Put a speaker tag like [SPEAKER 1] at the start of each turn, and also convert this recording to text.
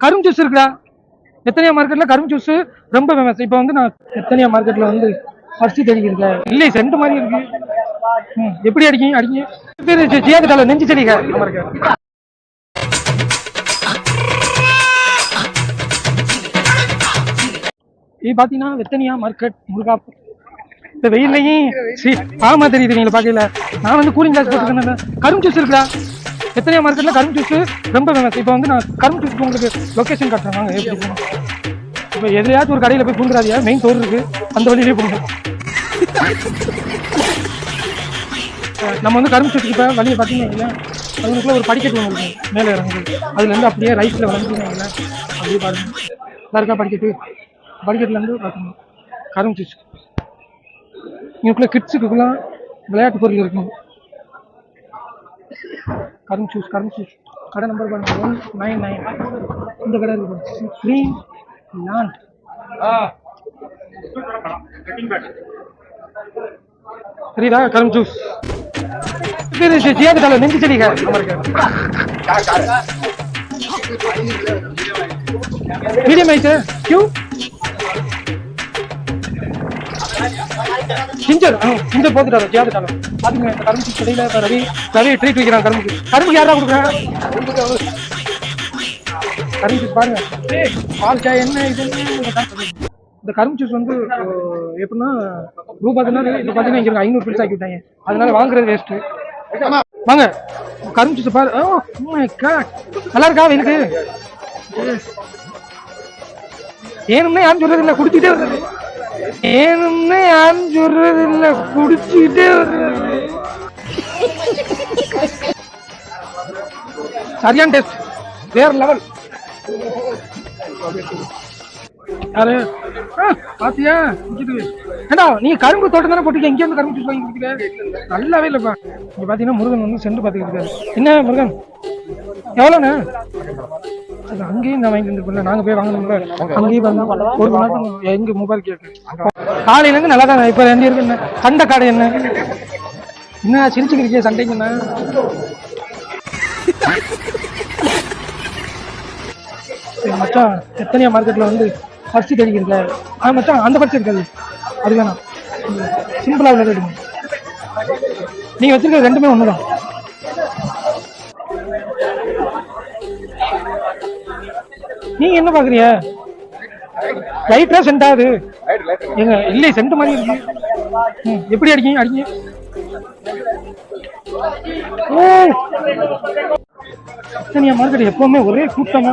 [SPEAKER 1] கரும் ஜூஸ் இருக்குடா. எத்தனையா மார்க்கெட்ல கரும் ஜூஸ் ரொம்ப ஃபேமஸ். இப்போ வந்து நான் எத்தனையா மார்க்கெட்ல வந்து ஃபர்ஸ்ட் தெரிவிக்கிறேன். இல்லை சென்ட் மாதிரி இருக்கு. எப்படி அடிக்கீங்க அடிக்கீங்க பேர் ஜியாது கால நெஞ்சு செடிங்க. இது பாத்தீங்கன்னா வெத்தனியா மார்க்கெட் முருகா. இந்த வெயில்லையும் ஆமா தெரியுது நீங்க பாக்கல. நான் வந்து கூலிங் கிளாஸ் போட்டுருக்கேன். கரும் ஜூஸ் இருக்குடா. எத்தனையா மார்க்கெட்ல கரும் ஜூஸ் ரொம்ப ஃபேமஸ். இப்போ வந்து நான் கரும் ஜூஸ் உங்களுக்கு லொகேஷன் காட்டுறேன். எப்படி போகணும் இப்போ எதிரையாச்சும் ஒரு கடையில் போய் பூந்துடாதியா. மெயின் டோர் இருக்கு, அந்த வழியிலே போங்க. நம்ம வந்து கரும் ஜூஸ் இப்போ வழியை பார்த்தீங்கன்னா அதுக்குள்ள ஒரு படிக்கட்டு ஒன்று இருக்கும் மேலே இறங்குது. அதுலேருந்து அப்படியே ரைட்டில் வளர்ந்துருக்காங்க. அப்படியே பாருங்க இருக்கா படிக்கட்டு. படிக்கட்டுலேருந்து பார்க்கணும் கரும் ஜூஸ். இவங்களுக்குள்ள கிட்ஸுக்குள்ள விளையாட்டு பொருள் இருக்கும். கரும் ஜூஸ் கடை நம்பர் பாருங்க 199. இந்த கடை இருக்கு க்ரீன் லாண்ட். சரிதா கரும் ஜூஸ் ஜியாது கால நெஞ்சு செடிங்க. மீடியம் ஆயிடுச்சு கியூ ஜிஞ்சர் போட்டுட்டாரு ஜியாது காலம். பாத்துங்க இந்த கரும்பு ஜூஸ் கடையில ரவி ட்ரீட் வைக்கிறான். கரும்புக்கு யாரா கொடுக்குறாங்க கரும்பு ஜூஸ் பாருங்க. பால் சாய் என்ன இது. இந்த கரும்பு ஜூஸ் வந்து எப்படின்னா ரூபாய் இப்போ பார்த்தீங்கன்னா இங்கே 500 பீஸ் ஆக்கி விட்டாங்க. அதனால வாங்குறது வேஸ்ட்டு. வாங்க கரும்பு ஜூஸ் பாரு. நல்லா இருக்கா வெயிலுக்கு. ஏனும்னா யாரும் சொல்றது இல்லை, குடிச்சிட்டே வருது. ஏனும்னா யாரும் சொல்றது இல்லை, குடிச்சிட்டே வருது. சரியான டேஸ்ட், வேற லெவல். யாரு பாத்தியா ஏண்டா நீங்க கரும்பு தோட்டம் தானே போட்டுக்க. எங்கே வந்து கரும்பு ஜூஸ் வாங்கி குடிக்கிற நல்லாவே இல்லைப்பா. இங்க பாத்தீங்கன்னா முருகன் வந்து சென்று பார்த்துக்கிட்டு என்ன முருகன் எவ்வளோண்ணே. அது அங்கேயும் நான் வாங்கி வந்துருப்பேன். நாங்க போய் வாங்கணும்ல அங்கேயும் வந்து ஒரு மணி நேரம் எங்க மொபைல் கேட்கு. காலையில இருந்து நல்லா தான். இப்ப ரெண்டு இருக்கு. என்ன சண்டை காடை என்ன என்ன சிரிச்சுக்கிறியா சண்டைக்குண்ணா. மச்சான் எத்தனையா மார்க்கெட்ல வந்து ஃபர்ஸ்ட் தெரிவிக்கிறேன். மச்சான் அந்த பர்ஸ் இருக்காது, அது வேணாம். சிம்பிளா உள்ளது எடுங்க. நீங்க வச்சிருக்க ரெண்டுமே ஒண்ணுதான். நீங்க என்ன பாக்குறீங்க? லைட்டா சென்ட் ஆகுது எங்க இல்லை சென்ட் மாதிரி இருக்கு. எப்படி அடிக்கீங்க அடிக்கீங்க. ஓ மார்க்கெட் எப்பவுமே ஒரே கூட்டமா.